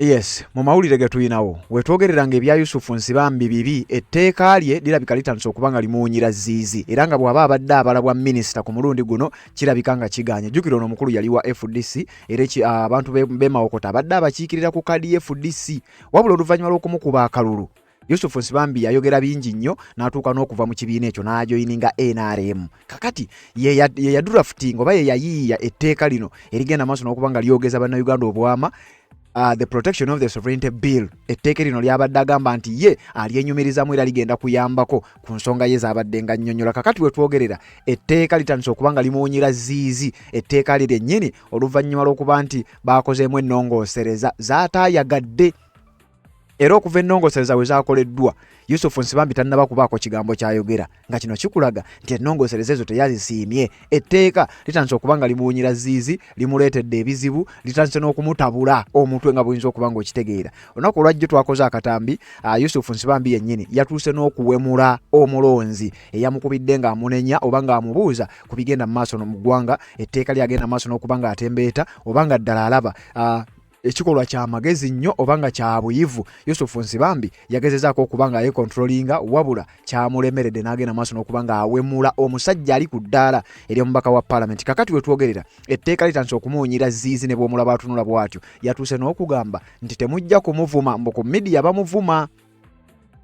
Yes, mu mawulire ge tuyinawo wetwogereranga ebya Yusufu Nsibambi bibi etteeka lye lirabika litandise okuba nga limuwunyira Zziizi era nga bw'aba abadde abalabwa minisita ku mulundi guno kirabika nga kiganye. Jjukira ono omukulu yali wa FDC era abantu b'emawokota abadde abakiikirira ku kadi FDC wabula oluvannyuma lw'okumukuba akalulu Yusufu Nsibambi yayogera bingi nnyo n'atuuka n'okuva mu kibiina ekyo n'ajoyininga NRM. Kakati ye yadrafting oba ye yayiiya etteeka lino erigenda maaso n'okuba nga lyogeza bannayuganda obwama the protection of the sovereignty bill. Etteeka lino lyabadde agamba nti ye alyenyumirizamu era ligenda kuyambako ku nsonga ye z'abadde nga nnyonnyola. Kakati wetwogerera etteeka litandise okuba nga limuwunyira Zziizi. Etteeka lye lyennyini oluvannyuma lw'okuba nti baakozeemu ennongoosereza zaataayagadde era okuva ennongoosereza we zaakoleddwa Yusufu Nsibambi tannaba kubaako kigambo kyayogera nga kino kikulaga nti ennongoosereza ezo teyazisiimye. Etteeka litandise okuba nga limuwunyira Zziizi, limuleetedde ebizibu, litandise n'okumutabula omutwe nga buyinza okuba ng'okitegeera. Olunaku olwajjo twakoze akatambi Yusufu Nsibambi yennyini yatuuse n'okuwemula omulonzi eyamukubidde ng'amunenya oba ng'amubuuza ku bigenda mu maaso mu ggwanga. Etteeka lyagenda maaso n'okuba ng'atembeeta oba nga ddala alaba ekikolwa kya magezi nnyo oba nga kya buyivu. Yusufu Nsibambi yagezezaako okuba nga yekontrolinga wabula kyamulemeredde n'agenda maaso n'okuba nga awemula omusajja ali ku ddaala ery'omubaka wa Parliament. Kakati wetwogerera etteeka litandise okumuwunyira Zziizi ne bw'omulaba atunula bw'atyo yatuuse n'okugamba nti temujja kumuvuma mbu ku midiya bamuvuma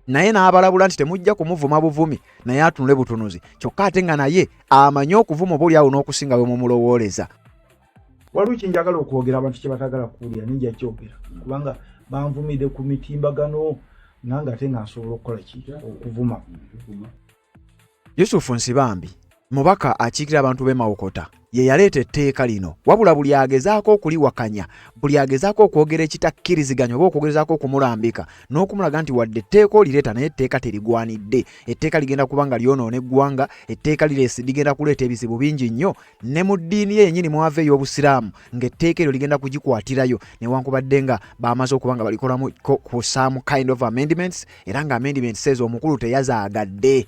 naye n'abalabula nti temujja kumuvuma buvumi naye atunule butunuzi kyokka ate nga naye amanyi okuvuma oboolyawo n'okusinga we mumulowooleza. Waliwo kinjagala okwogera abantu kye batagala kuwulira ninja kyogera kubanga banvumidde ku mitimbagano nange ate nga nsobola okukola ki okuvuma. Yusufu Nsibambi mubaka akiikira abantu b'emawokota ye yaleeta etteeka lino wabula buli agezaako okuliwakanya, buli agezaako okwogera ekitakkiriziganya oba okwogerezaako okumulambika n'okumulaga nti wadde etteeka olireeta naye etteeka terigwanidde, etteeka ligenda kuba nga lyonoona eggwanga, etteeka ligenda kuleeta ebizibu bingi nnyo ne mu ddiini ye yennyini mwava ey'obusiraamu ng'etteeka eryo ligenda kugikwatirayo newankubadde nga bamaze okuba nga balikolamu ku some kind of amendments era nga amendments ezo omukulu teyazaagadde.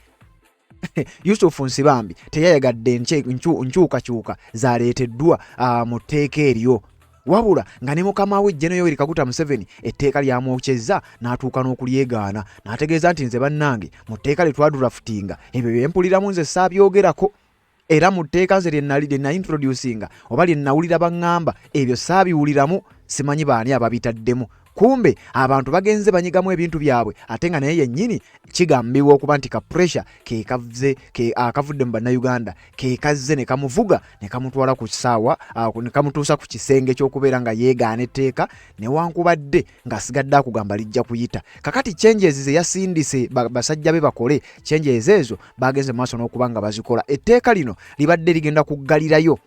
Yusufu Nsibambi teyayagadde nkyukakyuka zaleeteddwa mu tteeka eryo wabula nga ne mukama we Jeno Yoweri Kaguta Museveni etteeka lyamwokyezza n'atuuka n'okulyegaana n'ategeeza nti nze bannange mu tteeka lye twadraftinga ebyo bye mpuliramu nze saabyogerako era mu tteeka nze lye naintroducinga oba lye nawulira baŋŋamba ebyo saabiwuliramu simanyi baani ababitaddemu. Kumbe abantu bagenze banyigamu ebintu byabwe ate nga naye yennyini kigambibwa okuba nti ka pressure akavudde mu bannayuganda kazze ne kamuvuga ne kamutwala ku kisaawa ne kamutuusa ku kisenge ky'okubeera nga yeegaana etteeka newankubadde ng'asigadde akugamba lijja kuyita. Kakati changes ze yasindise basajja be bakole changes ezo bagenze maaso n'okuba nga bazikola. Etteeka lino libadde ligenda kuggalirayo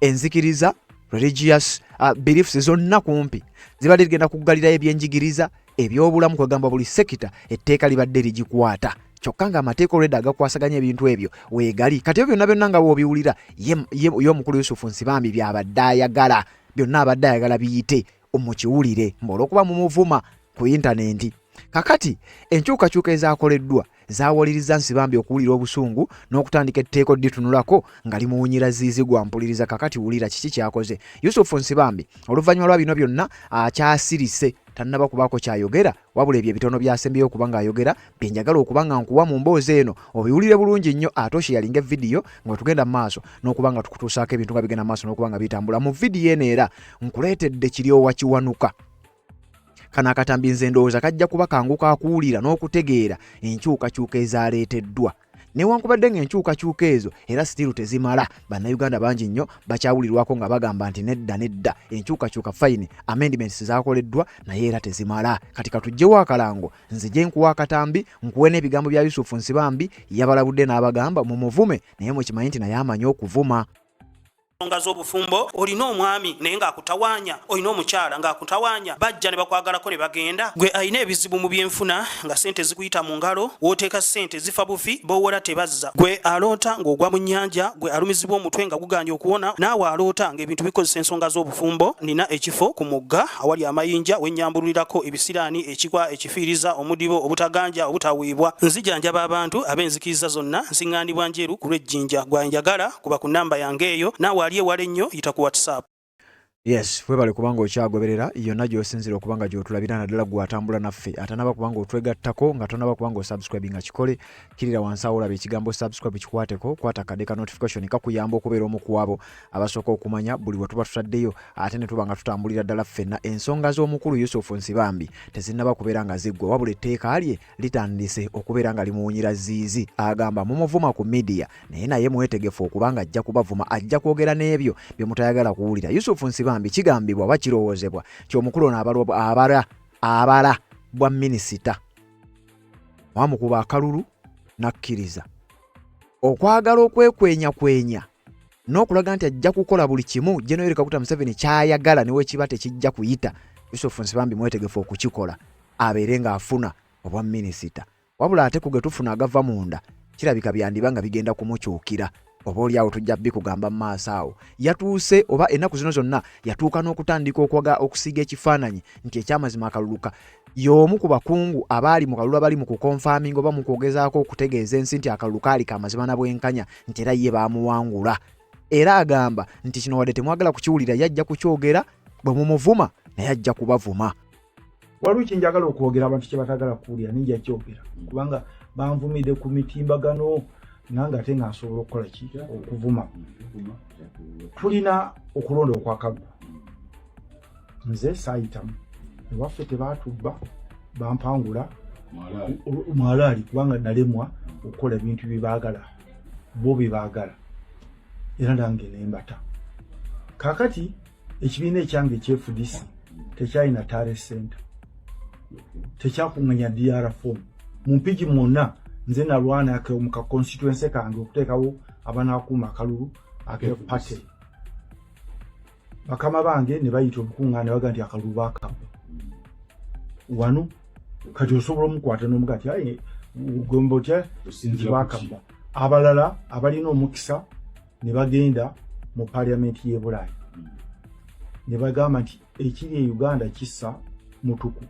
enzikiriza religious beliefs zonna kumpi zibadde ligenda kuggalirayo ebyenjigiriza ebyobulamu kwegamba buli sekita etteeka libadde ligikwata kyokka nga amateeka olwedda agakwasaganya ebintu ebyo weegali. Kati ebyo byonna byonna nga bw'obiwulira ye omukulu Yusufu Nsibambi byabadde ayagala byonna abadde ayagala biyite mukiwulire olw'okuba mumuvuma ku intaneti. Kakati enkyukakyuka ezaakoleddwa zaawaliriza Nsibambi okuwulira obusungu n'okutandika etteeka odditunulako nga limuwunyira Zziizi gwampuliriza. Kakati wulira kiki kyakoze Yusufu Nsibambi oluvannyuma lwa bino byonna akyasirise tannaba kubaako kyayogera wabula ebyo ebitono byasembyeyo okuba ng'ayogera byenjagala okuba nga nkuwa mu mboozi eno obiwulire bulungi nnyo ate osheyalinga evidiyo nga tugenda mu maaso n'okuba nga tukutuusaako ebintu nga bigenda mu maaso n'okuba nga bitambula. Mu vidiyo eno era nkuleetedde kiryowa kiwanuka kana akatambi nze ndowooza kajja kuba kangu kakuwulira n'okutegeera enkyukakyuka ezaleeteddwa newankubadde ng'enkyukakyuka ezo era sitiru tezimala. Bannayuganda bangi nnyo bakyawulirwako nga bagamba nti nedda enkyukakyuka fine amendments zaakoleddwa naye era tezimala. Kati katugjewo akalango nzije nkuwa akatambi nkuwe n'ebigambo bya Yusufu Nsibambi yabalabudde n'abagamba mu muvume naye mukimanyi nti naye amanyi okuvuma. Nsonga z'obufumbo olina omwami naye ng'akutawaanya, olina omukyala ng'akutawaanya, bajja ne bakwagalako ne bagenda. Gwe alina ebizibu mu byenfuna nga ssente zikuyita mu ngalo, w'oteeka ssente zifa bufi b'owola tebazza. Gwe aloota ng'ogwa mu nnyanja, gwe alumizibwa omutwe nga guganja okuwona, naawe aloota ng'ebintu bikozesa ensonga z'obufumbo. Nina ekifo ku mugga awali amayinja we nnyambululirako ebisiraani, ekikwa, ekifiiriza, omudibo, obutaganja, obutaweebwa. Nzijanjaba abantu ab'enzikiriza zonna, nsiŋŋaanibwa njeru ku lw'ejjinja. Gwanjagala kuba ku nnamba yange eyo, naawe ali ewala ennyo yita ku WhatsApp. Yes, webale kubanga okyagoberera yonna gy'osinzira okubanga gy'otulabira naddala gw'atambula naffe atanaba kubanga otwegattako nga tonaba kubanga osubscribe nga kikole kirira wansi awo olaba ekigambo subscribe kikwateko kwata akadde ka notification kakuyamba okubeera omu ku abo abasooka okumanya buli bwe tuba tutaddeyo ate ne tuba nga tutambulira ddala ffenna ensonga z'omukulu Yusufu Nsibambi tezinnaba kubeera nga ziggwa wabula etteeka lye litandise okubeera nga limuwunyira Zziizi agamba mumuvuma ku media naye mwetegefu okubanga ajja kubavuma ajja kwogera n'ebyo bye mutayagala kuwulira. Yusufu Nsibambi kigambibwa bakirowoozebwa ky'omukulu abala bwa minisita wamukuba akalulu nakkiriza okwagala okwekwenyakwenya n'okulaga nti ajja kukola buli kimu General Kaguta Museveni kyayagala niwe kiba tekijja kuyita. Yusufu Nsibambi mwetegefu okukikola abeere ng'afuna obwa minisita wabula ate kugetufuna agava munda kirabika byandiba nga bigenda kumukyukira oba oli awo tujja bikugamba mu maaso awo yatuuse oba ennaku zino zonna yatuuka n'okutandika okusiga ekifaananyi nti ekyamazima akaluluka y'omu ku bakungu abaali mu kalulu abali mu kukonfaaminga oba mu kwogezaako okutegeeza ensi nti akalulu kaali ka mazima na bwenkanya nti era ye baamuwangula era agamba nti kino wadde temwagala kukiwulira yajja kukyogera bwe mumuvuma naye ajja kubavuma. Waliwo kinjagala okwogera abantu kye batagala kuwulira ninja kyogera kubanga banvumidde ku mitimbagano nanga ate nga nsobola okukola ki okuvuma. Tulina okulonda okwakaggwa nze saayitamu ewaffe tebaatubba bampangula mwalaali kubanga nalemwa okukola ebintu byebaagala bo byebaagala era nange nembata. Kaakati ekibiina ekyange eky'FDC tekyalina tare center tekyakuŋŋanya DR form mu mpigi mwonna nze nalwana mu ka constituency kange okuteekawo abanaakuuma akalulu ake party. Bakama bange ne bayita obukuŋŋaana baga nti akalulu baakabba wano kati osobola omukwata n'omuga nti aye gombo tya nti baakabba. Abalala abalina omukisa ne bagenda mu Parliamentary y'e Bulaaya ne bagamba nti ekiri e Uganda kissa mutuku.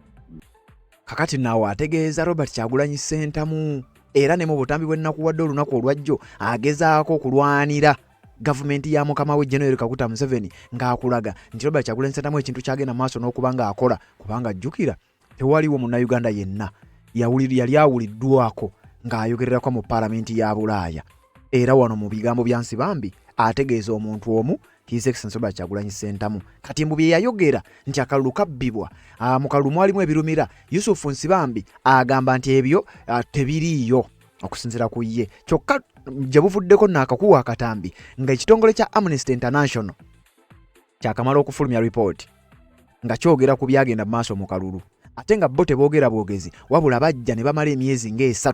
Kakati naawe ategeeza Robert Kyagulanyi Ssentamu era ne mu butambi bw'ennaku wadde olunaku olwajjo agezaako okulwanira gavumenti ya mukama we General Kaguta Museveni ng'akulaga nti Robert Kyagulanyi Ssentamu ekintu kyagenda maaso n'okuba ng'akola kubanga ajjukira tewaliwo munnayuganda yenna yali awuliddwako ng'ayogererako mu Parliamentary ya Bulaaya era wano mu bigambo bya Nsibambi ategeeza omuntu omu His Excellency Robert Kyagulanyi Ssentamu kati mbu bye yayogera nti akalulu kabbibwa mu kalulu mwalimu ebirumira. Yusufu Nsibambi agamba nti ebyo tebiriiyo okusinziira ku ye kyokka gye buvuddeko n'akakuwa akatambi nga ekitongole kya Amnesty International kyakamala okufulumya report nga kyogera ku byagenda mu maaso mu kalulu ate nga bo teboogera bwogezi wabula bajja ne bamala emyezi nga3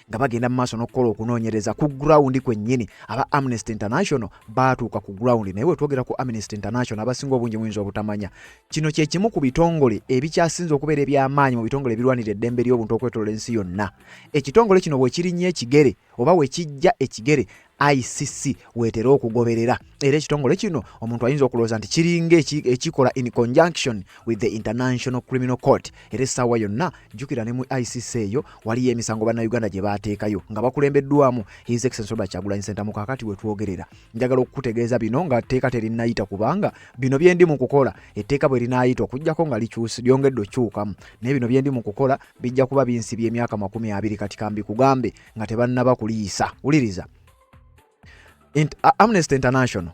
nga bagenda mu maaso n'okukola okunoonyereza ku ground kwennyini. Aba Amnesty International baatuuka ku ground naye twogera ku Amnesty International abasinga obungi muyinza obutamanya kino kye kimu ku bitongole ebikyasinze okubeera eby'amaanyi mu bitongole ebirwanira eddembe ly'obuntu okwetooloola ensi yonna. Ekitongole kino bwe kirinnya ekigere oba we kijja ekigere ICC weetera okugoberera era ekitongole kino omuntu ayinza okulowooza nti kiringa ekikola in conjunction with the International Criminal Court era essaawa yonna jjukira ne mu ICC eyo waliyo emisango bannayuganda gye baateekayo nga bakulembeddwamu His Excellency Robert Kyagulanyi Ssentamu. Kaakati we twogerera njagala okukutegeeza bino nga etteeka terinayita kubanga bino bye ndi mu kukola etteeka bwe linaayita okujjako nga lyongedde okyukamu naye bino bye ndi mu kukola bijja kuba binsibye emyaka 20 kati kambi kugambe nga tebannaba kuliisa. Wuliriza Amnesty International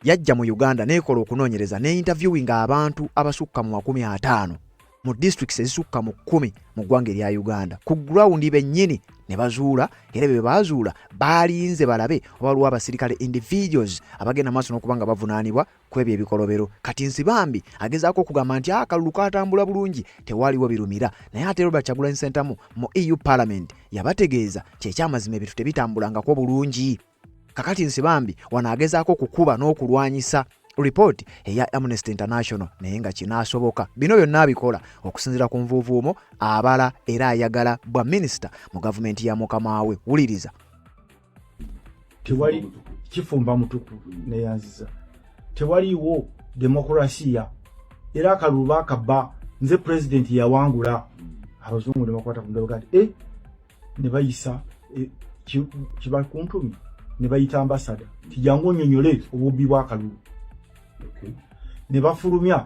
yajja mu Uganda neekola okunoonyereza ne interviewing abantu abasukka mu 50 mu districts ezisukka mu 10 mu ggwanga erya Uganda ku ground bennyini ne bazuula era bye bazuula balinze balabe waliwo abasirikale individuals abagenda maaso n'okubanga bavunaanibwa ku ebyo ebikolobero. Kati Nsibambi agezaako okugamba nti akalulu katambula bulungi tewaliwo birumira naye ate Robert Kyagulanyi Ssentamu mu EU Parliament yabategeeza kyekyamazima ebintu tebitambulangako bulungi. Kakati Nsibambi wanaagezaako okukuba n'okulwanyisa report eya Amnesty International naye nga kinaasoboka. Bino byonna abikola okusinziira ku nvuuvuumo abala era ayagala bwa minisita mu gavumenti ya mukama we. Wuliriza tewali kifumba mutuku neyanziza tewaliwo demokrasiya era akalulu baakabba nze president yawangula abazungu ne bakwata ku ndabagati ne bayisa kibakuntumi ne bayita ambassador tijangu nnyonyole obubbi bw'akalulu. ne bafulumya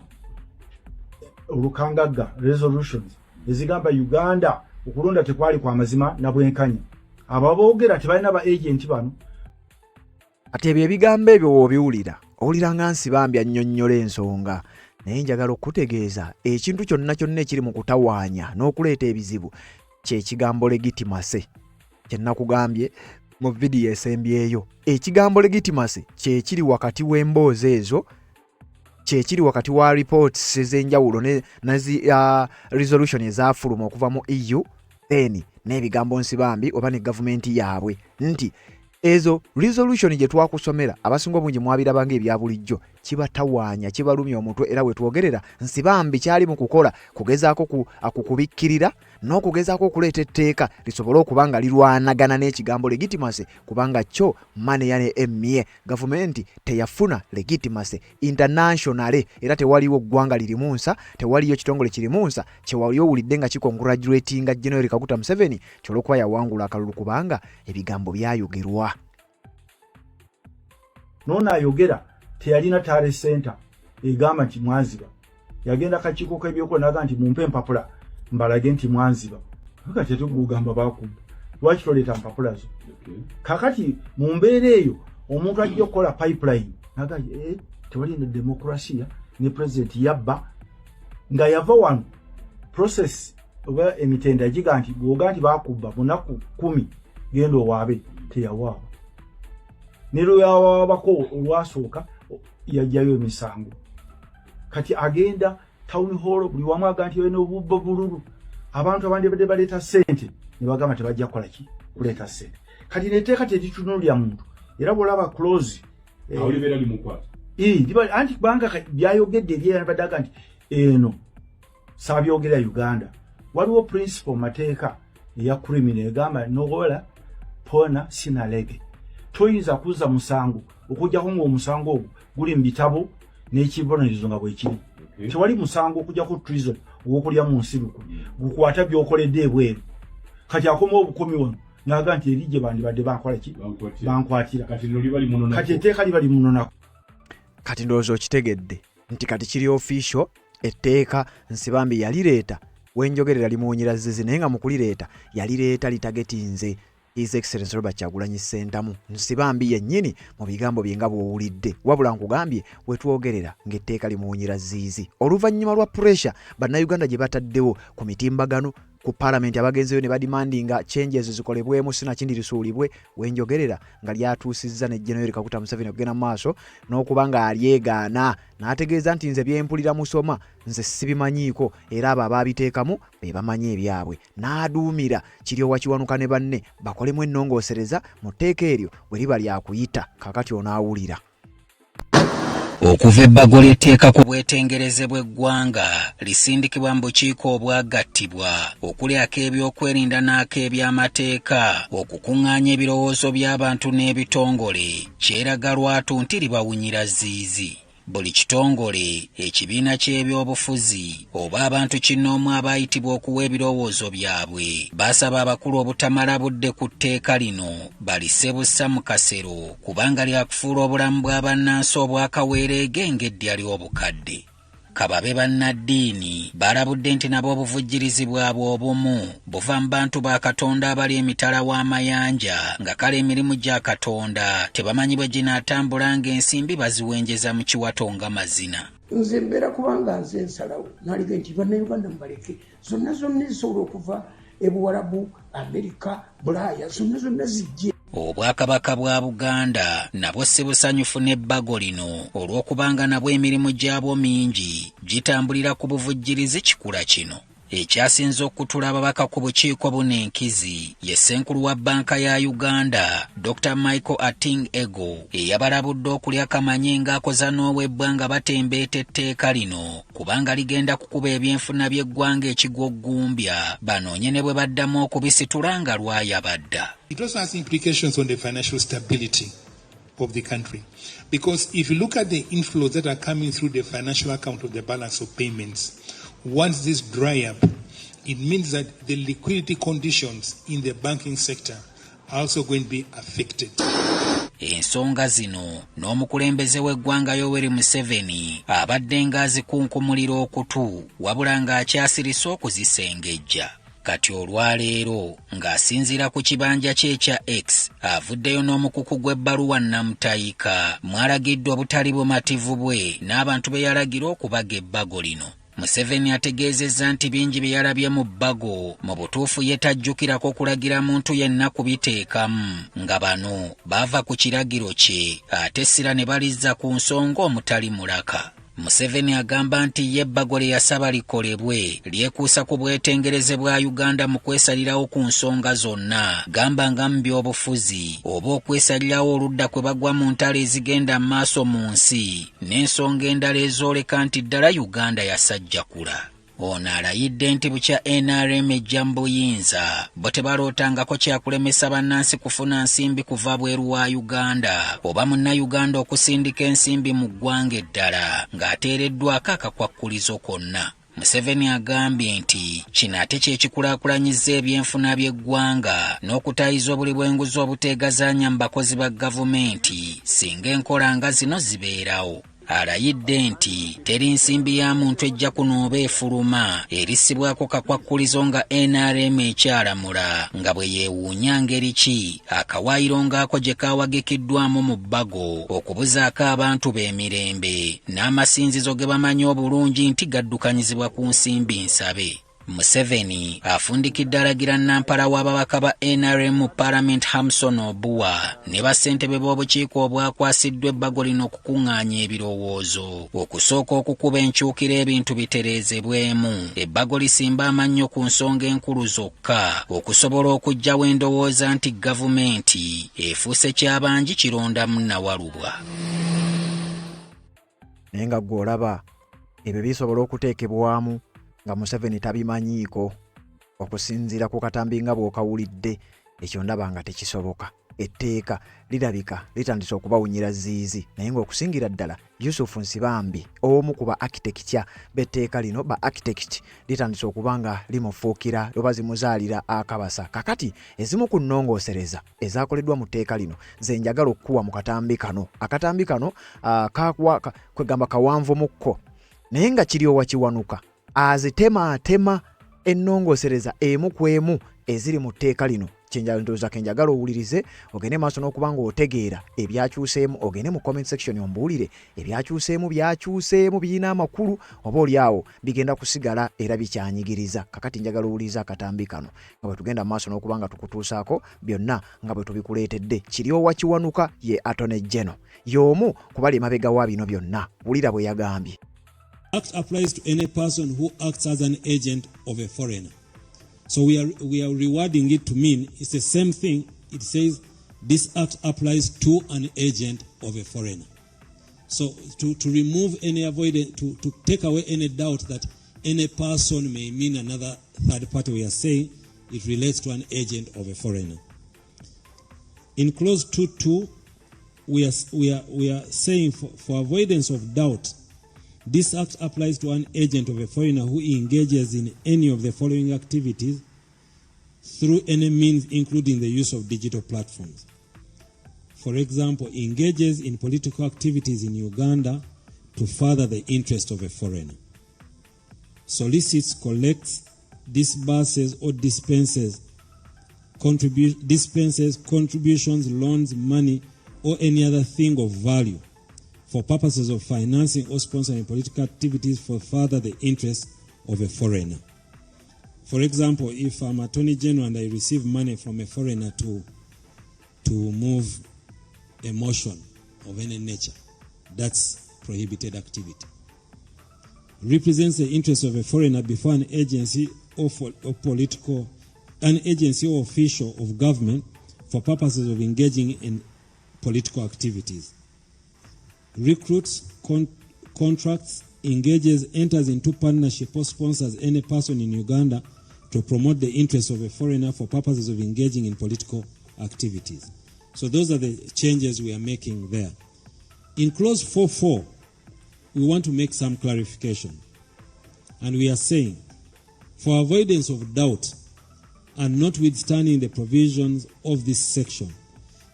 olukangagga resolutions ezigamba Uganda okulonda tekwali kwa mazima na bwenkanya ababoogera tebalina ba agent bano. Ati ebyo ebigambo ebyo wobiwulira owulira nga Nsibambi annyonnyola ensonga naye njagala okutegeeza ekintu kyonna kyonna ekiri mu kutawaanya n'okuleeta ebizibu kye kigambo legitimacy kye nakugambye mu vidiyo esembyeyo. Ekigambo legitimacy kye kiri wakati w'emboozi ezo kye kiri wakati wa reports ez'enjawulo nazi resolution ezafuluma okuva mu EU then n'ebigambo Nsibambi oba ne gavumenti yaabwe nti ezo resolution gye twakusomera abasinga obungi mwabirabanga ebya bulijjo kibatawaanya kibalumya omutwe era we twogerera Nsibambi kyali mu kukola kugezaako akukubikkirira n'okugezaako okuleeta etteeka lisobole okubanga lirwanagana n'ekigambo legitimacy kubanga kyo mane yane emye gavumenti teyafuna legitimacy internationally era tewaliwo ggwanga lirimu nsa tewaliyo kitongole kirimu nsa kyewaliyo wulidde nga kikongratulatinga General Kaguta Museveni kyolwokuba yawangula akalulu kubanga ebigambo byayogerwa. Nona ayogera teyalina tale center egamba nti Mwanziba yagenda kakiiko k'ebyokulonda nti mumpe empapula mbalage nti Mwanziba kakati tetugugamba bakumba lwaki toleeta mpapula zo. Kakati mu mbeera eyo omuntu ajja okukola pipeline naga tewali ne demokrasia ne president yabba nga yava wano process oba emitenda giga nti bwoga nti bakubba munaku 10 genda owaabe teyawaaba nero yawabako olwasooka yajjayo emisango kati agenda town hall buli wamu aga nti yena obubba bululu abantu abandi badde baleeta sente ne bagamba tebajja kukola ki kuleeta sente kati neteeka tekitunulya muntu era bwolaba close awulibera limukwata diba anti kubanga byayogedde ebyabadaga nti eno sabyogera Uganda waliwo principle mateeka eya criminal egamba nogola pona sinalege toyinza kuza musango okujjako ng'omusango ogwo guli mu bitabo n'ekibonerezo nga bwe kiri. Tewali musango okujjako treason ogw'okulya mu nsibuko gukwata by'okoledde ebweru kati akoma obukomi wano n'aga nti erijje bandibadde bankola ki bankwatira kati etteeka libali munonako. Kati ndowooza okitegedde nti kati kiri official etteeka Nsibambi yalireeta wenjogerera limuwunyira Zziizi naye nga mu kulireeta yalireeta litagetinze His Excellency Robert Kyagulanyi Ssentamu. Nsibambi yennyini mu bigambo bye nga bw'owulidde wabula nkugambye wetwogerera ng'etteeka limuwunyira Zziizi oluvannyuma lwa pressure bannayuganda gye bataddewo ku mitimbagano ku Parliament abagenzeyo ne badimandinga changes zikolebwemu sinakindi lisuulibwe wenjogerera nga lyatuusizza ne General Kaguta Museveni okugenda maaso n'okubanga alyegaana n'ategeeza nti nze byempulira musoma nze sibimanyiiko era abo abaabiteekamu be bamanyi ebyabwe n'aduumira kiri owakiwanuka ne banne bakolemu ennongoosereza mu tteeka eryo bwe liba lyakuyita kakati onaawulira. Okuva ebbago ly'etteeka ku bwetengereze bw'eggwanga lisindikibwa mu bukiiko obwagattibwa okuli ak'ebyokwerinda n'ak'ebyamateeka okukuŋŋaanya ebirowoozo by'abantu n'ebitongole kyeraga lwatu nti libawunyira Zziizi. Buli kitongole ekibiina ky'ebyobufuzi oba abantu kinnoomu abaayitibwa okuwa ebirowoozo byabwe basaba abakulu obutamala budde ku tteeka lino balisse bussa mu kasero kubanga lyakufuula obulamu bw'abannansi obwakaweereege ng'eddya ly'obukadde. Kababe bannaddiini balabudde nti nabo obuvujjirizi bwabwe obumu buva mu bantu ba Katonda abali emitala w'amayanja nga kale emirimu gya Katonda tebamanyi bwe ginaatambula ng'ensimbi baziwenjeza mu kiwato nga mazina. Nze mbeera kubanga nze nsalawo nalige nti bannayuganda mubaleke zonna zisobola okuva ebuwarabu Amerika Bulaaya zonna zijje. Obwakabaka bwa Buganda nabwo si busanyufu n'ebbago lino olw'okubanga nabwo emirimu gyabwo mingi gitambulira ku buvujjirizi kikula kino. Ekyasinze okutula ababaka ku bukiiko buno enkizi ye ssenkulu wa bbanka ya Uganda Dr. Michael Ating Ego eyabalabudde okulya kamanye ng'akoza n'ow'ebbwa nga batembeeta etteeka lino kubanga ligenda kukuba ebyenfuna by'eggwanga ekigwoggumbya banoonye ne bwe baddamu okubisitula nga lwayabadda. It also has implications on the financial stability of the country because if you look at the inflows that are coming through the financial account of the balance of payments, once this dry up, it means that the liquidity conditions in the banking sector are also going to be affected. ensonga zino n'omukulembeze w'eggwanga Yoweri Museveni abadde ng'azikunkumulira okutu wabula ng'akyasirise okuzisengejja. Kati olwaleero ng'asinziira ku kibanja kye ekya X avuddeyo n'omukuku gw'ebbaluwa nnamutayika mwalagiddwa obutali bumativu bwe n'abantu be yalagira okubaga ebbago lino. Museveni ategeezezza nti bingi bye yalabye mu bbago mu butuufu ye tajjukirako kulagira muntu yenna kubiteekamu, nga bano baava ku kiragiro kye ate essira ne balizza ku nsonga omutali mulaka. Museveni agamba nti ye ebbago lye yasaba likolebwe lyekuusa ku bwetengereze bwa Uganda mu kwesalirawo ku nsonga zonna, gamba nga mu by'obufuzi oba okwesalirawo oludda kwe bagwa mu ntalo ezigenda mu maaso mu nsi n'ensonga endala ezooleka nti ddala Uganda yasajjakula. Ono alayidde nti bukya NRM ejja mu buyinza bo tebalootangako kyakulemesa bannansi kufuna nsimbi kuva bweru wa Uganda oba munnayuganda okusindika ensimbi mu ggwanga eddala ng'ateereddwako akakwakkulizo konna. Museveni agambye nti kino ate kyekikulaakulanyizza ebyenfuna by'eggwanga n'okutayiza obuli bw'enguzi obuteegazaanya mu bakozi ba gavumenti singa enkola nga zino zibeerawo. Alayidde nti teri nsimbi ya muntu ejja kunooba efuluma erissibwako kakwakkulizo nga NRM ekyalamula nga bwe yeewuunya ngeri ki akawaayiro ng'ako gye kaawagikiddwamu mu bbago okubuzaako abantu b'emirembe n'amasinzizo ge bamanyi obulungi nti gaddukanyizibwa ku nsimbi nsabe. Museveni afundikidde alagira nampala w'ababaka ba NRM mu Parliament Hamson Obuwa ne bassentebe b'obukiiko obwakwasiddwa ebbago lino okukuŋŋaanya ebirowoozo okusooka okukuba enkyukira ebintu bitereezebwemu, ebbago lisimba amannyo ku nsonga enkulu zokka okusobola okuggyawo endowooza nti gavumenti efuuse kyabangi kirondamu nawalubwa. Naye nga ggwe olaba ebyo bisobola okuteekebwamu nga Museveni tabimanyiiko, okusinziira ku katambi nga bw'okawulidde, ekyo ndaba nga tekisoboka. Etteeka lirabika litandise okubawunyira Zziizi, naye ng'okusingira ddala Yusuf Nsibambi omu ku ba architecture b'etteeka lino, ba architect litandise okuba nga limufuukira oba zimuzaalira akabasa. Kakati ezimu ku nnongoosereza ezaakoleddwa mu tteeka lino ze njagala okukuwa mu katambi kano. Akatambi kano kwegamba kawanvu mukko, naye nga kiri owakiwanuka azitema ennongoosereza emu ku emu eziri mu tteeka lino. Kyenjandooza kenjagala owulirize ogende maaso n'okuba nga otegeera ebyakyuseemu, ogende mu comment section ombuulire ebyakyuseemu birina amakulu oba oliawo bigenda kusigala era bikyanyigiriza. Kakati njagala owuliriza akatambi kano nga bwe tugenda maaso n'okuba nga tukutuusaako byonna nga bwe tubikuleetedde. Kiri owakiwanuka ye Attorney General, y'omu ku bali emabega wa bino byonna. Wulira bwe yagambye. Act applies to any person who acts as an agent of a foreigner. So we are rewarding it to mean it's the same thing. It says this act applies to an agent of a foreigner. So to remove any avoidance, to take away any doubt that any person may mean another third party, we are saying it relates to an agent of a foreigner. In clause 2.2, we are saying for avoidance of doubt, this act applies to an agent of a foreigner who engages in any of the following activities through any means, including the use of digital platforms. For example, engages in political activities in Uganda to further the interest of a foreigner. Solicits, collects, disburses or dispenses contributions, loans, money, or any other thing of value for purposes of financing or sponsoring political activities for further the interest of a foreigner. For example, if I'm Attorney General and I receive money from a foreigner to move a motion of any nature, that's prohibited activity. Represents the interest of a foreigner before an agency or official of government for purposes of engaging in political activities. Recruits, contracts, engages, enters into partnership or sponsors any person in Uganda to promote the interests of a foreigner for purposes of engaging in political activities. So those are the changes we are making there. In clause 4.4, we want to make some clarification. And we are saying, for avoidance of doubt and notwithstanding the provisions of this section,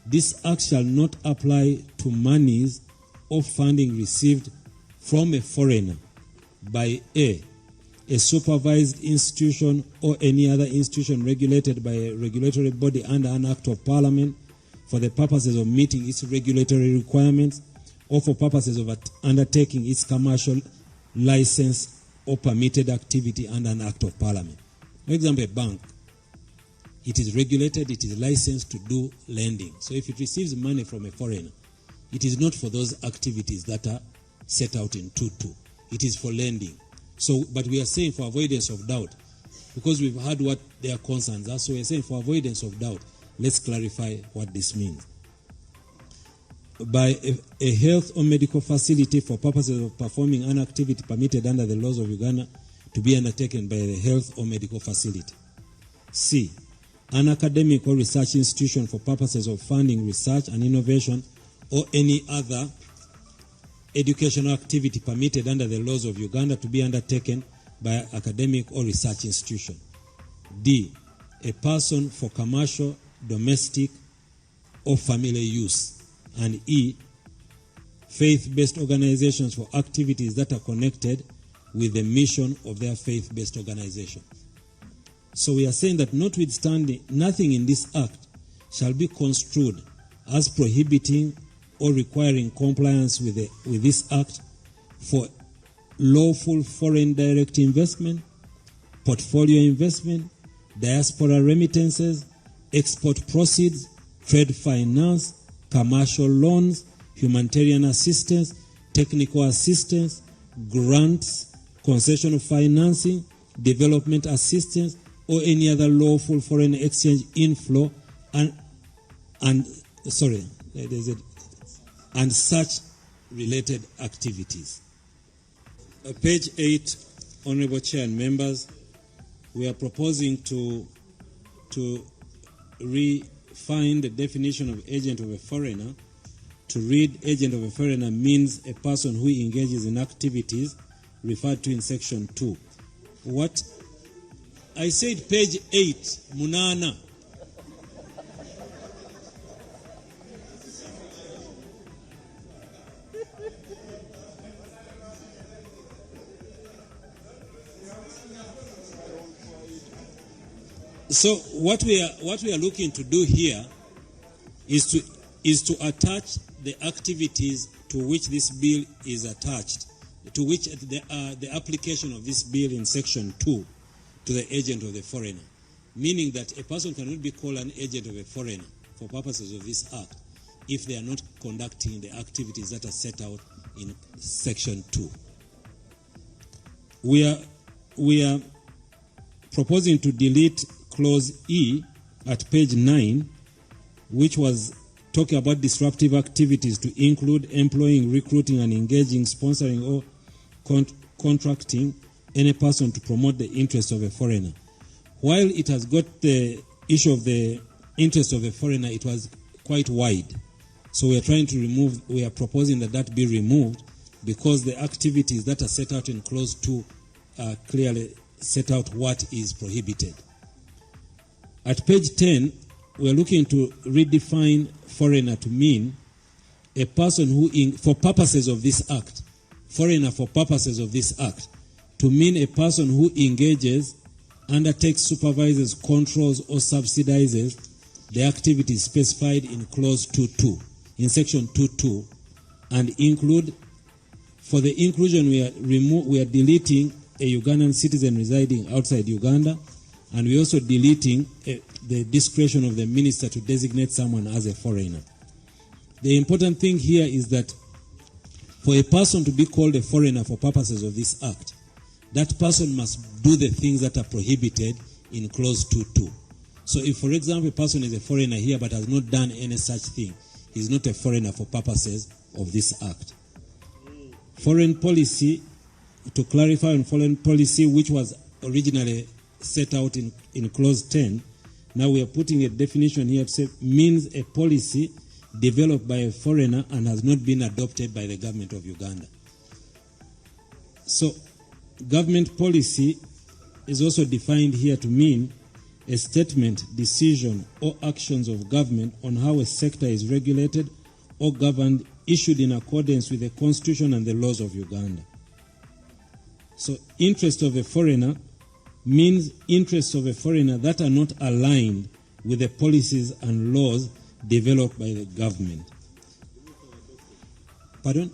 This act shall not apply to monies or funding received from a foreigner by a supervised institution or any other institution regulated by a regulatory body under an act of parliament for the purposes of meeting its regulatory requirements or for purposes of undertaking its commercial license or permitted activity under an act of parliament. For example, a bank, it is regulated, it is licensed to do lending. So if it receives money from a foreigner, it is not for those activities that are set out in 2.2. It is for lending. So, but we are saying for avoidance of doubt, because we've heard what their concerns are, so we are saying for avoidance of doubt, let's clarify what this means. By a health or medical facility for purposes of performing an activity permitted under the laws of Uganda to be undertaken by the health or medical facility. C. An academic or research institution for purposes of funding research and innovation or any other educational activity permitted under the laws of Uganda to be undertaken by an academic or research institution. D. A person for commercial, domestic, or family use. And E. Faith-based organizations for activities that are connected with the mission of their faith-based organization. So we are saying that notwithstanding, nothing in this act shall be construed as prohibiting or requiring compliance with this act for lawful foreign direct investment, portfolio investment, diaspora remittances, export proceeds, trade finance, commercial loans, humanitarian assistance, technical assistance, grants, concessional financing, development assistance, or any other lawful foreign exchange inflow and such related activities. Page 8, Honorable Chair and members, we are proposing to refine the definition of agent of a foreigner. To read agent of a foreigner means a person who engages in activities referred to in section 2. What? I said page 8, Munana. So what we are looking to do here is to attach the activities to which this bill is attached, to which the application of this bill in section 2 to the agent of the foreigner, meaning that a person cannot be called an agent of a foreigner for purposes of this act if they are not conducting the activities that are set out in section 2. We are proposing to delete clause E at page 9, which was talking about disruptive activities, to include employing, recruiting, and engaging, sponsoring, or contracting any person to promote the interests of a foreigner. While it has got the issue of the interest of a foreigner, it was quite wide. So we are proposing that be removed, because the activities that are set out in clause 2 clearly set out what is prohibited. At page 10, we are looking to redefine foreigner to mean a person who, for purposes of this act, foreigner for purposes of this act, to mean a person who engages, undertakes, supervises, controls, or subsidizes the activities specified in clause 2.2, in section 2.2, and include, for the inclusion we are deleting a Ugandan citizen residing outside Uganda, and we're also deleting the discretion of the minister to designate someone as a foreigner. The important thing here is that for a person to be called a foreigner for purposes of this act, that person must do the things that are prohibited in clause 2.2. So if, for example, a person is a foreigner here but has not done any such thing, he is not a foreigner for purposes of this act. Foreign policy, to clarify on foreign policy, which was originally set out in clause 10, now we are putting a definition here to say means a policy developed by a foreigner and has not been adopted by the government of Uganda. So government policy is also defined here to mean a statement, decision, or actions of government on how a sector is regulated or governed issued in accordance with the Constitution and the laws of Uganda. So interest of a foreigner means interests of a foreigner that are not aligned with the policies and laws developed by the government. Pardon?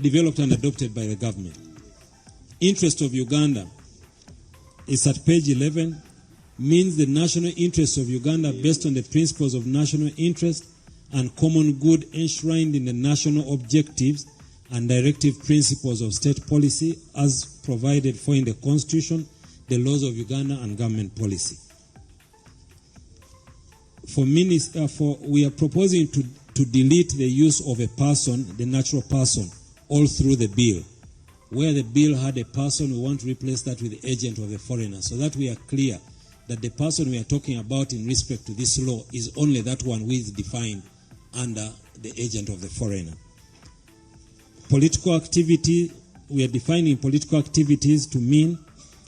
Developed and adopted by the government. Interest of Uganda is at page 11, means the national interests of Uganda based on the principles of national interest and common good enshrined in the national objectives and directive principles of state policy as provided for in the Constitution, the laws of Uganda, and government policy. We are proposing to delete the use of a person, the natural person, all through the bill. Where the bill had a person, we want to replace that with the agent of the foreigner, so that we are clear that the person we are talking about in respect to this law is only that one who is defined under the agent of the foreigner. Political activity, we are defining political activities to mean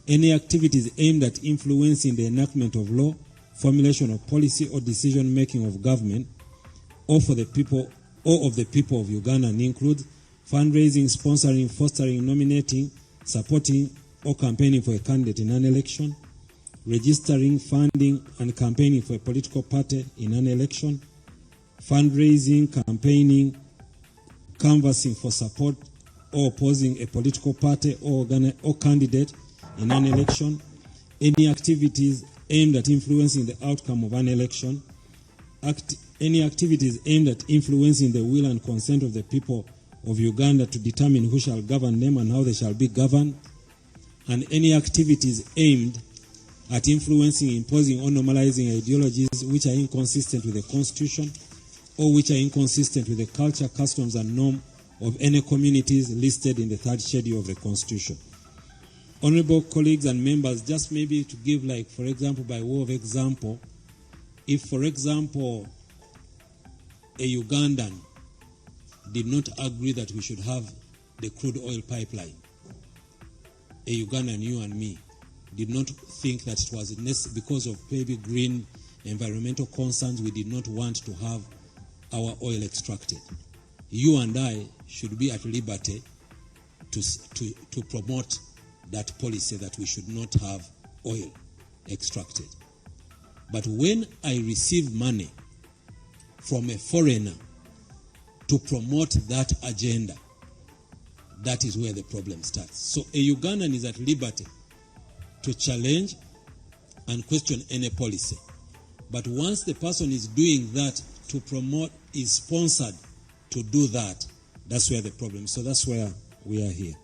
any activities aimed at influencing the enactment of law, formulation of policy, or decision-making of government, or for the people, or of the people of Uganda, and includes fundraising, sponsoring, fostering, nominating, supporting, or campaigning for a candidate in an election, registering, funding, and campaigning for a political party in an election, fundraising, campaigning, canvassing for support or opposing a political party or candidate in an election, any activities aimed at influencing the outcome of an election, any activities aimed at influencing the will and consent of the people of Uganda to determine who shall govern them and how they shall be governed, and any activities aimed at influencing, imposing, or normalizing ideologies which are inconsistent with the Constitution or which are inconsistent with the culture, customs, and norm of any communities listed in the third schedule of the Constitution. Honorable colleagues and members, just maybe to give, like, for example, by way of example, if, for example, a Ugandan did not agree that we should have the crude oil pipeline, a Ugandan, you and me, did not think that it was necessary because of maybe green environmental concerns, we did not want to have our oil extracted. You and I should be at liberty to promote that policy that we should not have oil extracted. But when I receive money from a foreigner to promote that agenda, that is where the problem starts. So a Ugandan is at liberty to challenge and question any policy. But once the person is doing that to promote, is sponsored to do that, that's where the problem is. So that's where we are here.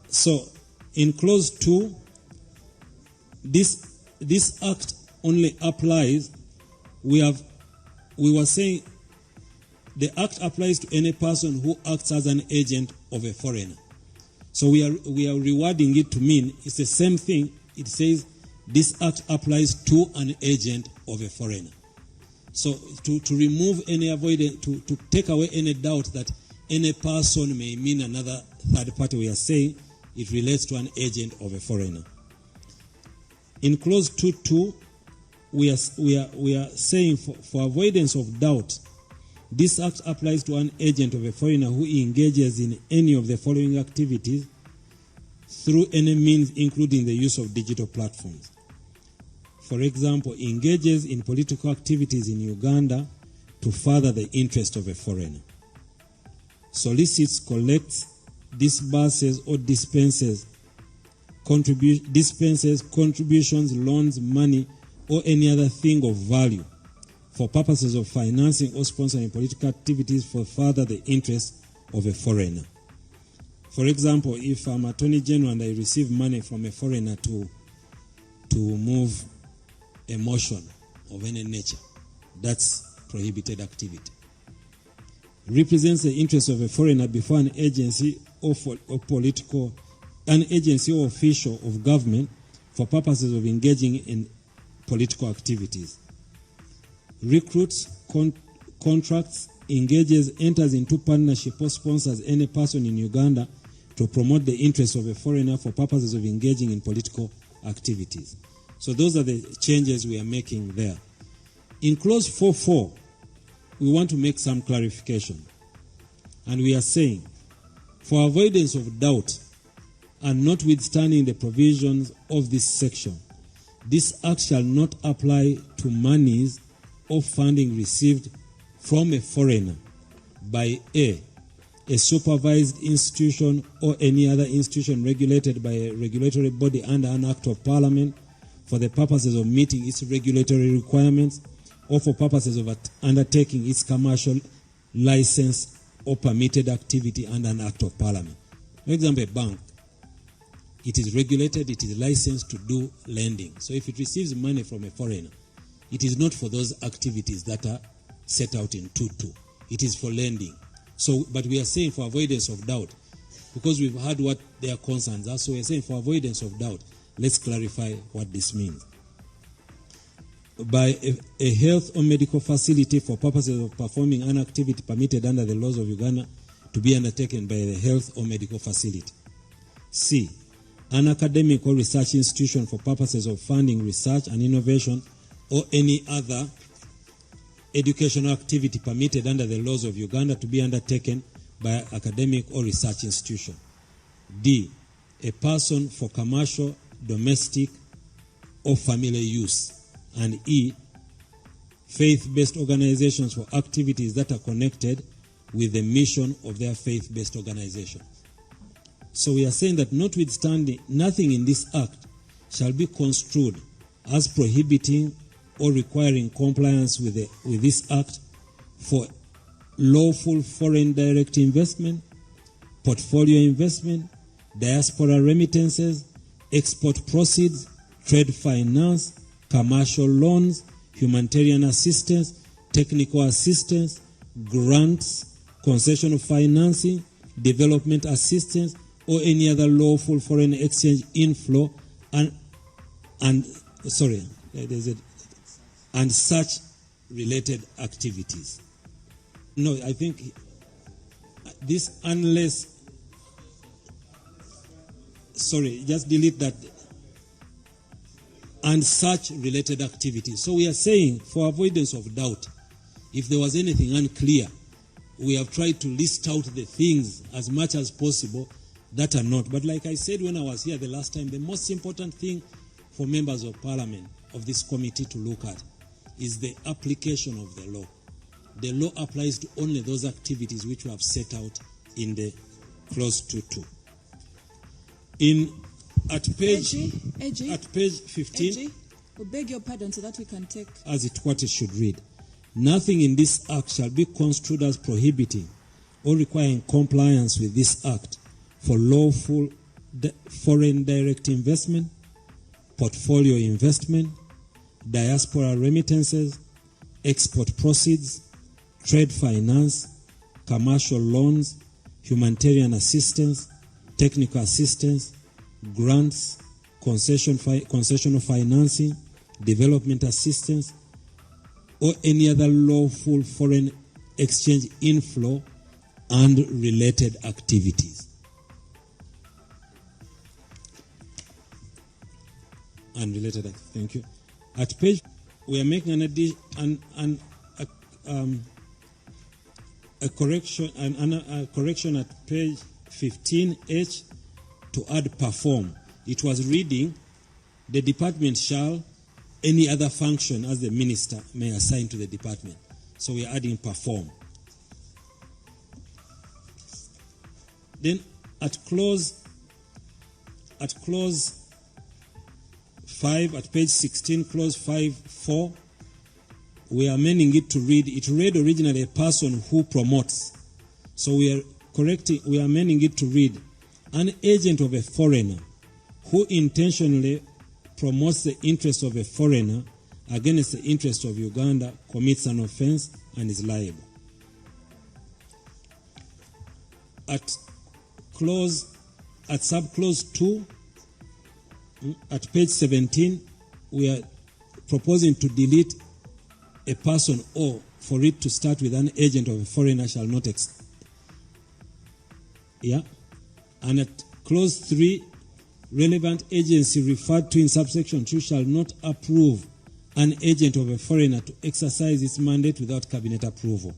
So in clause 2, this act only applies, we were saying the act applies to any person who acts as an agent of a foreigner. So we are rewording it to mean it's the same thing. It says this act applies to an agent of a foreigner. So to remove any avoidance, to take away any doubt that any person may mean another third party, we are saying it relates to an agent of a foreigner. In clause 2.2, we are saying for avoidance of doubt, this act applies to an agent of a foreigner who engages in any of the following activities through any means, including the use of digital platforms. For example, engages in political activities in Uganda to further the interest of a foreigner. Solicits, collects, disburses, or dispenses contributions, loans, money, or any other thing of value for purposes of financing or sponsoring political activities for further the interest of a foreigner. For example, if I'm Attorney General and I receive money from a foreigner to move a motion of any nature, that's prohibited activity. Represents the interest of a foreigner before an agency or an agency or official of government for purposes of engaging in political activities. Recruits, contracts, engages, enters into partnership or sponsors any person in Uganda to promote the interests of a foreigner for purposes of engaging in political activities. So those are the changes we are making there. In clause 4.4, we want to make some clarification. And we are saying, for avoidance of doubt and notwithstanding the provisions of this section, this act shall not apply to monies or funding received from a foreigner by a supervised institution or any other institution regulated by a regulatory body under an act of parliament for the purposes of meeting its regulatory requirements or for purposes of undertaking its commercial license or permitted activity under an act of parliament. For example, a bank, it is regulated, it is licensed to do lending. So if it receives money from a foreigner, it is not for those activities that are set out in 2.2. It is for lending. So, but we are saying for avoidance of doubt, because we've heard what their concerns are, so we are saying for avoidance of doubt, let's clarify what this means. By a health or medical facility for purposes of performing an activity permitted under the laws of Uganda to be undertaken by the health or medical facility. C. An academic or research institution for purposes of funding research and innovation or any other educational activity permitted under the laws of Uganda to be undertaken by an academic or research institution. D. A person for commercial, domestic, or family use. And E. Faith-based organizations for activities that are connected with the mission of their faith-based organization. So we are saying that notwithstanding, nothing in this act shall be construed as prohibiting or requiring compliance with this act for lawful foreign direct investment, portfolio investment, diaspora remittances, export proceeds, trade finance, commercial loans, humanitarian assistance, technical assistance, grants, concession of financing, development assistance, or any other lawful foreign exchange inflow and such related activities. No, I think this unless, just delete that, and such related activities. So we are saying, for avoidance of doubt, if there was anything unclear, we have tried to list out the things as much as possible that are not. But like I said when I was here the last time, the most important thing for members of parliament of this committee to look at is the application of the law. The law applies to only those activities which we have set out in the clause 2.2. At page 15, we beg your pardon so that we can take as what it should read. Nothing in this act shall be construed as prohibiting or requiring compliance with this act for lawful foreign direct investment, portfolio investment, diaspora remittances, export proceeds, trade finance, commercial loans, humanitarian assistance, technical assistance, grants, concession of financing, development assistance, or any other lawful foreign exchange inflow and related activities. Thank you. At page, we are making a correction at page 15H to add perform. It was reading, the department shall any other function as the minister may assign to the department. So we are adding perform. Then at clause 5, at page 16, clause 5.4, we are amending it to read, it read originally a person who promotes. So we are amending it to read, an agent of a foreigner who intentionally promotes the interest of a foreigner against the interest of Uganda commits an offense and is liable. At subclause 2, at page 17, we are proposing to delete a person or for it to start with an agent of a foreigner shall not And at clause 3, relevant agency referred to in subsection 2 shall not approve an agent of a foreigner to exercise its mandate without cabinet approval.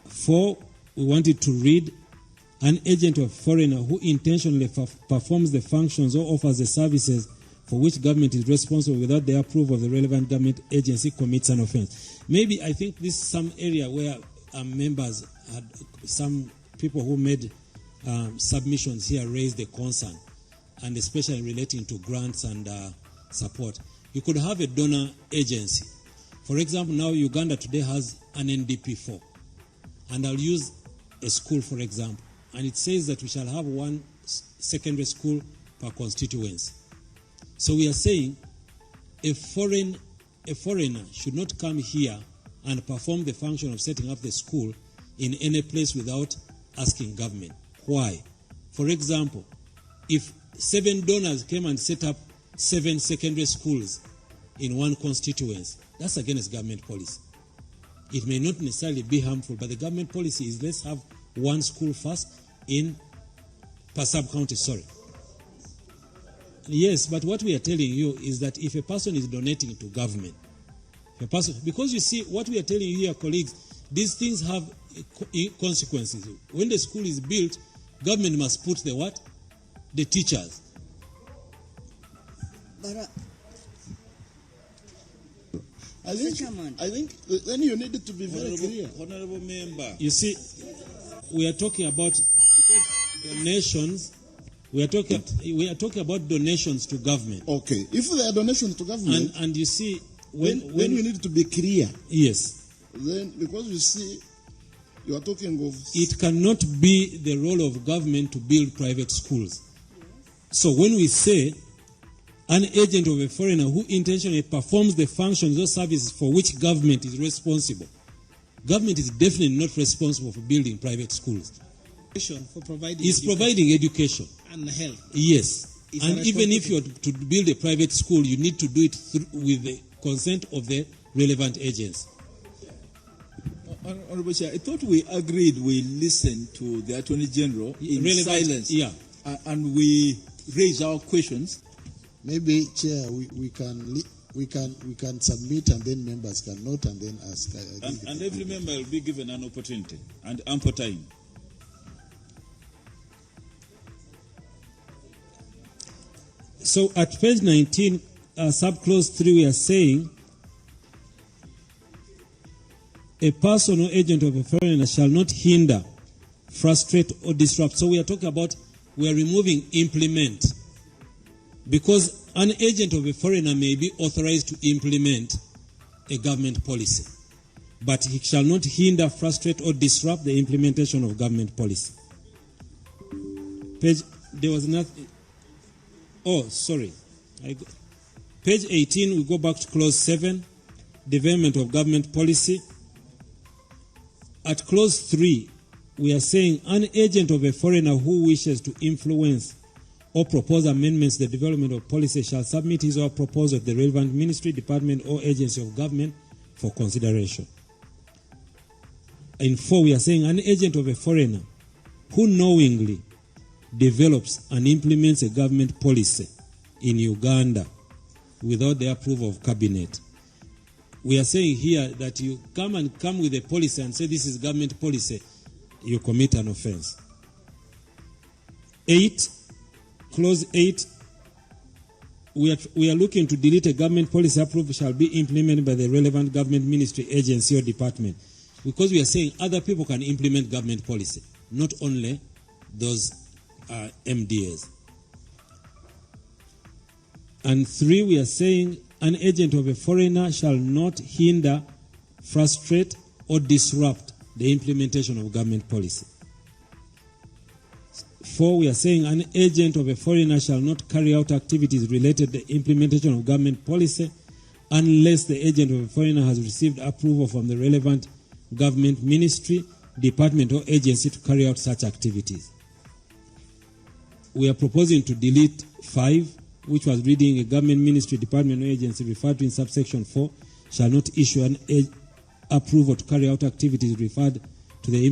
4, we wanted to read, an agent of a foreigner who intentionally performs the functions or offers the services for which government is responsible without the approval of the relevant government agency commits an offence. Maybe I think this is some area where members had, some people who made submissions here raised the concern, and especially relating to grants and support. You could have a donor agency. For example, now Uganda today has an NDP4, and I'll use a school for example, and it says that we shall have one secondary school per constituency. So we are saying a foreigner should not come here and perform the function of setting up the school in any place without asking government. Why? For example, if 7 donors came and set up 7 secondary schools in one constituency, that's against government policy. It may not necessarily be harmful, but the government policy is let's have one school first in per sub-county, sorry. Yes, but what we are telling you is that if a person is donating to government, because you see, what we are telling you here, colleagues, these things have consequences. When the school is built, government must put the what? The teachers. But I think then you need to be very clear. Honorable member. You see, we are talking about donations. We are talking about donations to government. Okay, if there are donations to government, and you see, when you need to be clear. Yes. Then because you see, you are talking of. It cannot be the role of government to build private schools. So when we say an agent of a foreigner who intentionally performs the functions or services for which government is responsible, government is definitely not responsible for building private schools. For providing is providing education and health. Yes, and even if you are to build a private school, you need to do it with the consent of the relevant agency. Honorable Chair, I thought we agreed we listened to the Attorney General in silence. Yeah, and we raise our questions. Maybe, Chair, we can submit and then members can note and then ask. And every member will be given an opportunity and ample time. So at page 19, subclause 3, we are saying a person or agent of a foreigner shall not hinder, frustrate, or disrupt. So we are talking about, we are removing implement. Because an agent of a foreigner may be authorized to implement a government policy, but he shall not hinder, frustrate, or disrupt the implementation of government policy. There was nothing. Oh, sorry. Page 18, we go back to clause 7, development of government policy. At clause 3, we are saying an agent of a foreigner who wishes to influence or propose amendments to the development of policy shall submit his or her proposal to the relevant ministry, department, or agency of government for consideration. In 4, we are saying an agent of a foreigner who knowingly develops and implements a government policy in Uganda without the approval of cabinet. We are saying here that you come with a policy and say this is government policy, you commit an offense. 8, clause 8, we are looking to delete a government policy approved shall be implemented by the relevant government ministry, agency, or department. Because we are saying other people can implement government policy, not only those MDAs. And 3, we are saying an agent of a foreigner shall not hinder, frustrate, or disrupt the implementation of government policy. 4, we are saying an agent of a foreigner shall not carry out activities related to the implementation of government policy unless the agent of a foreigner has received approval from the relevant government ministry, department, or agency to carry out such activities. We are proposing to delete 5, which was reading a government ministry, department, or agency referred to in subsection 4 shall not issue an approval to carry out activities referred to the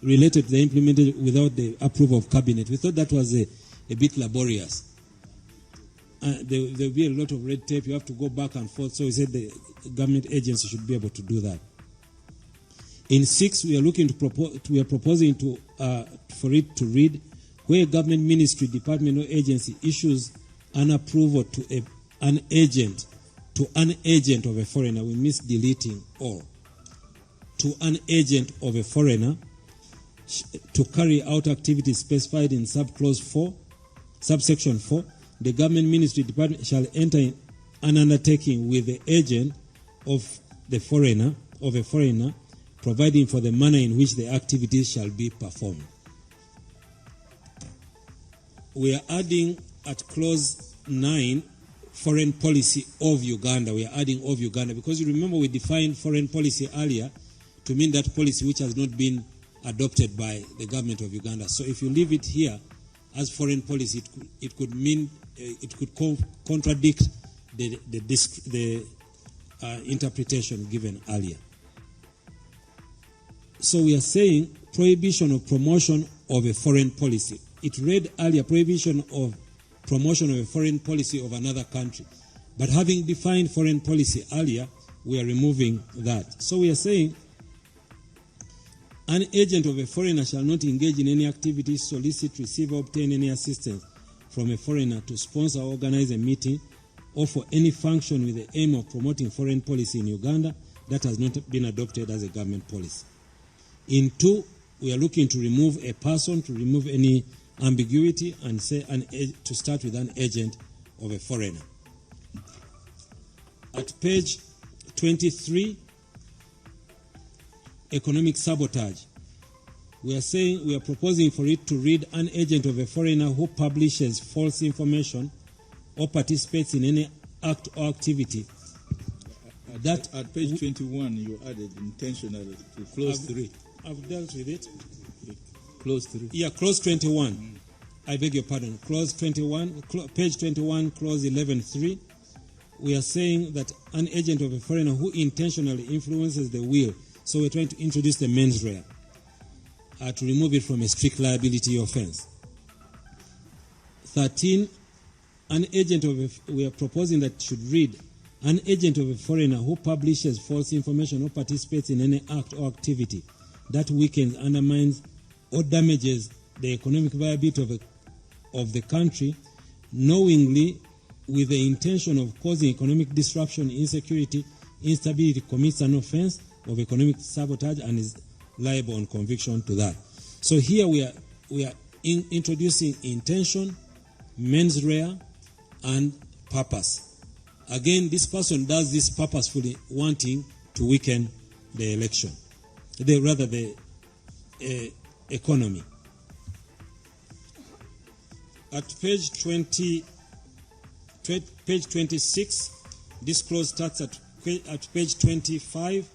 related to the implementation without the approval of cabinet. We thought that was a bit laborious. There will be a lot of red tape. You have to go back and forth. So we said the government agency should be able to do that. In 6, we are proposing for it to read, where government ministry, department, or agency issues an approval to an agent of a foreigner. We miss deleting all. To an agent of a foreigner to carry out activities specified in subsection 4, the government ministry department shall enter in an undertaking with the agent of a foreigner, providing for the manner in which the activities shall be performed. We are adding at clause 9, foreign policy of Uganda. We are adding of Uganda because you remember we defined foreign policy earlier to mean that policy which has not been adopted by the government of Uganda. So if you leave it here as foreign policy, it could mean it could contradict the interpretation given earlier. So we are saying prohibition of promotion of a foreign policy. It read earlier prohibition of promotion of a foreign policy of another country. But having defined foreign policy earlier, we are removing that. So we are saying an agent of a foreigner shall not engage in any activity, solicit, receive, or obtain any assistance from a foreigner to sponsor or organize a meeting or for any function with the aim of promoting foreign policy in Uganda that has not been adopted as a government policy. In 2, we are looking to remove a person, to remove any ambiguity, and say to start with an agent of a foreigner. At page 23, economic sabotage. We are proposing for it to read an agent of a foreigner who publishes false information or participates in any act or activity. At page 21, you added intentionally to clause 3. I've dealt with it. Clause 3. Yeah, clause 21. I beg your pardon. Clause 21, page 21, clause 11.3. We are saying that an agent of a foreigner who intentionally influences the will. So we're trying to introduce the mens rea to remove it from a strict liability offense. 13, we are proposing that should read, an agent of a foreigner who publishes false information or participates in any act or activity that weakens, undermines, or damages the economic viability of the country, knowingly with the intention of causing economic disruption, insecurity, instability, commits an offense of economic sabotage and is liable on conviction to that. So here we are introducing intention, mens rea, and purpose. Again, this person does this purposefully, wanting to weaken the election, the economy. At page 26, this clause starts at page 25.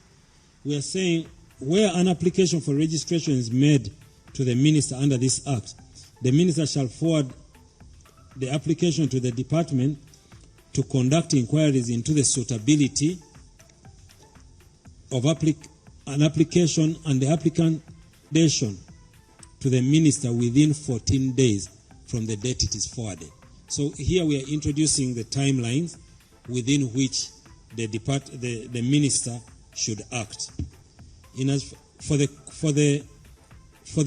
We are saying where an application for registration is made to the minister under this act, the minister shall forward the application to the department to conduct inquiries into the suitability of an application and the application to the minister within 14 days from the date it is forwarded. So here we are introducing the timelines within which the minister should act. For the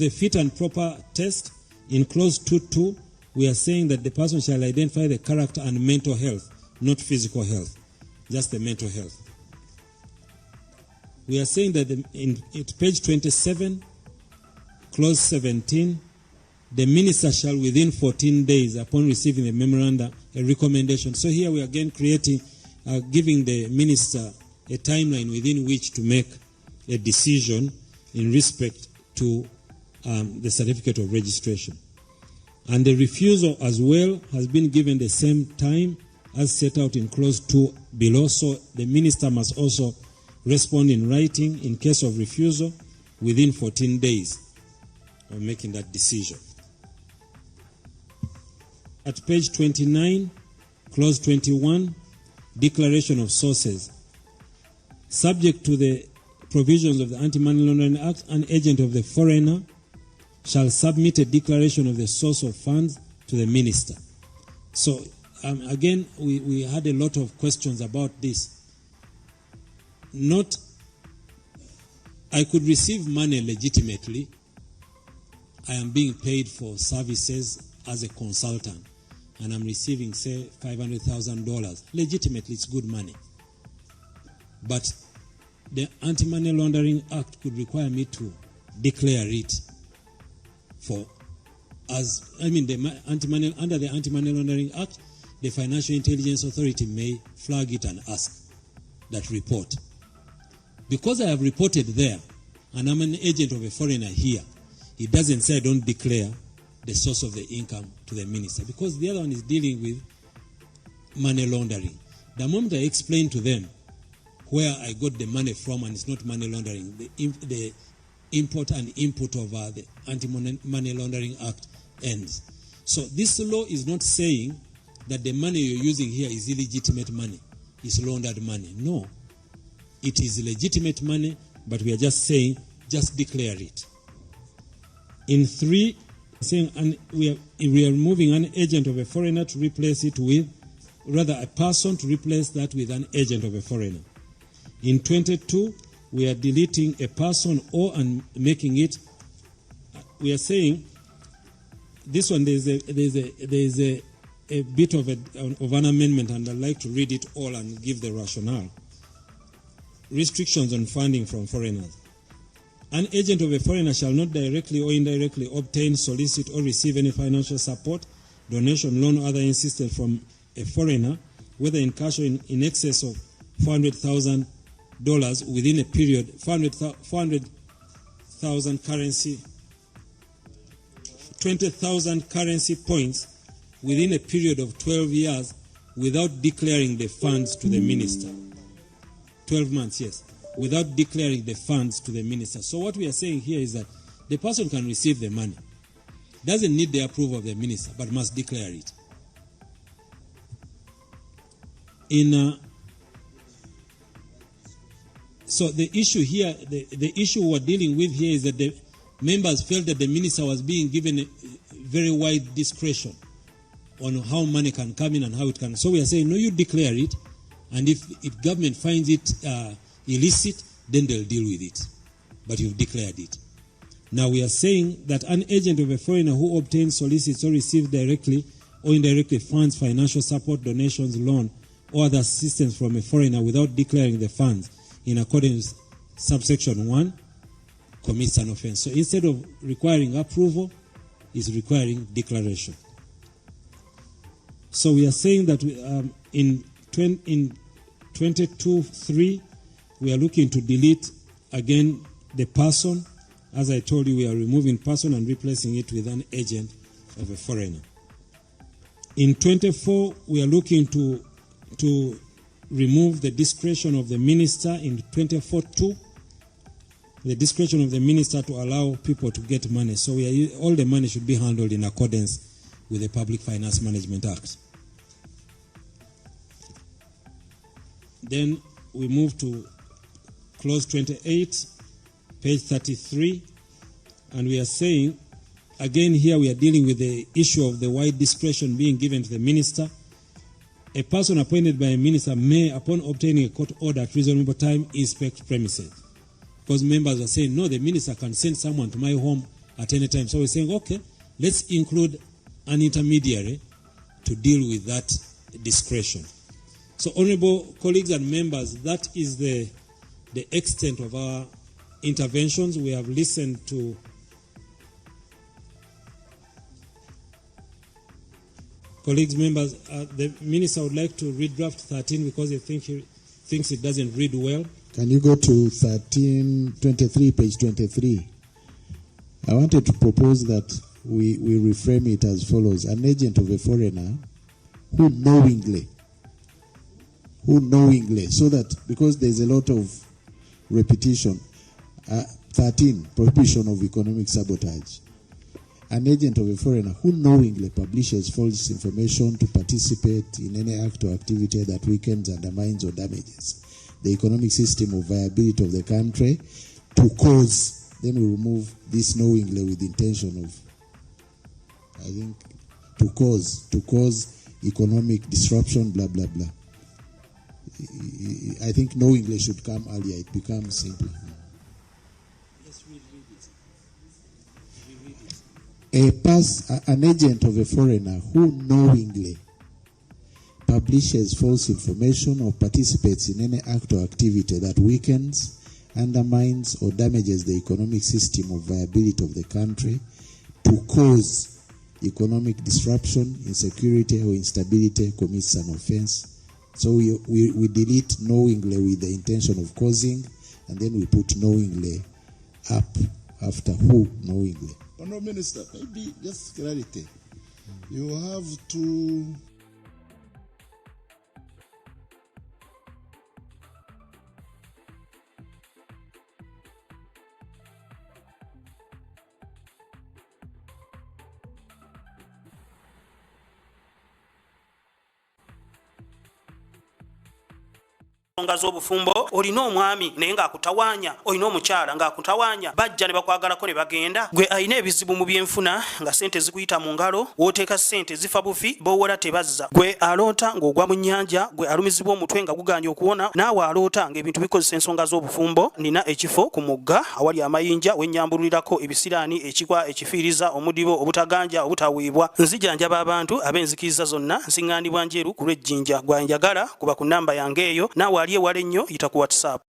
fit and proper test, in clause 2.2, we are saying that the person shall identify the character and mental health, not physical health, just the mental health. We are saying that in page 27, clause 17, the minister shall within 14 days upon receiving the memoranda, a recommendation. So here we are again giving the minister a timeline within which to make a decision in respect to the certificate of registration. And the refusal as well has been given the same time as set out in clause 2 below. So the minister must also respond in writing in case of refusal within 14 days of making that decision. At page 29, clause 21, declaration of sources. Subject to the provisions of the Anti-Money Laundering Act, an agent of the foreigner shall submit a declaration of the source of funds to the minister. So, again, we had a lot of questions about this. Not, I could receive money legitimately. I am being paid for services as a consultant, and I'm receiving, say, $500,000. Legitimately, it's good money. But the Anti-Money Laundering Act could require me to declare it under the Anti-Money Laundering Act, the Financial Intelligence Authority may flag it and ask that report. Because I have reported there, and I'm an agent of a foreigner here, it doesn't say I don't declare the source of the income to the minister, because the other one is dealing with money laundering. The moment I explain to them where I got the money from and it's not money laundering, the import and input of the Anti-Money Laundering Act ends. So this law is not saying that the money you're using here is illegitimate money, it's laundered money. No, it is legitimate money, but we are just saying, just declare it. In 3, saying we are removing an agent of a foreigner to replace it with, rather a person to replace that with an agent of a foreigner. In 22, we are deleting a person or and making it, we are saying, this one there's a bit of an amendment, and I'd like to read it all and give the rationale. Restrictions on funding from foreigners. An agent of a foreigner shall not directly or indirectly obtain, solicit, or receive any financial support, donation, loan, or other assistance from a foreigner, whether in cash or in excess of $400,000 within a period, 400,000 currency, 20,000 currency points within a period of 12 years without declaring the funds to the minister. 12 months, yes, without declaring the funds to the minister. So what we are saying here is that the person can receive the money, doesn't need the approval of the minister, but must declare it. So the issue here, the issue we're dealing with here is that the members felt that the minister was being given a very wide discretion on how money can come in and how it can. So we are saying, no, you declare it, and if government finds it illicit, then they'll deal with it. But you've declared it. Now we are saying that an agent of a foreigner who obtains, solicits, or receives directly or indirectly funds, financial support, donations, loan, or other assistance from a foreigner without declaring the funds in accordance with subsection 1 commits an offense. So instead of requiring approval, is requiring declaration. So we are saying that in 22.3, we are looking to delete again the person. As I told you, we are removing person and replacing it with an agent of a foreigner. In 24, we are looking to remove the discretion of the minister. In 24.2, the discretion of the minister to allow people to get money. So all the money should be handled in accordance with the Public Finance Management Act. Then we move to clause 28, page 33, and we are saying, again here we are dealing with the issue of the wide discretion being given to the minister. A person appointed by a minister may, upon obtaining a court order at reasonable time, inspect premises. Because members are saying, no, the minister can send someone to my home at any time. So we're saying, okay, let's include an intermediary to deal with that discretion. So, honorable colleagues and members, that is the extent of our interventions. We have listened to colleagues, members. The minister would like to read draft 13 because he thinks it doesn't read well. Can you go to 1323, page 23? I wanted to propose that we reframe it as follows: an agent of a foreigner who knowingly, so that, because there's a lot of repetition. 13, prohibition of economic sabotage. An agent of a foreigner who knowingly publishes false information to participate in any act or activity that weakens, undermines, or damages the economic system of viability of the country to cause, then we remove this knowingly with the intention of, I think, to cause economic disruption, blah, blah, blah. I think knowingly should come earlier. It becomes simpler. An agent of a foreigner who knowingly publishes false information or participates in any act or activity that weakens, undermines, or damages the economic system of viability of the country to cause economic disruption, insecurity, or instability commits an offense. So we delete knowingly with the intention of causing, and then we put knowingly up after who knowingly. Honourable Minister, maybe just clarity. You have to ensonga z'obufumbo olina omwami naye ng'akutawanya, olina omukyala ng'akutawanya, bajja ne bakwagalako ne bagenda. Gwe alina ebizibu mu byenfuna nga sente zikuyita mu ngalo, w'oteeka sente zifa bufi, b'owola tebazza. Gwe aloota ng'ogwa mu nnyanja, gwe alumizibwa omutwe nga guganye okuwona, naawe aloota ng'ebintu bikozesa ensonga z'obufumbo. Nina ekifo ku mugga awali amayinja wennyambululirako ebisiraani, ekikwa, ekifiiriza, omudibo, obutaganja, obutawiibwa. Nzijanjaba abantu ab'enzikiriza zonna, nsiŋŋaanibwa njeru ku lw'ejjinja. Gwanjagala kuba ku nnamba yange eyo, naawe ali ewala ennyo yita ku WhatsApp.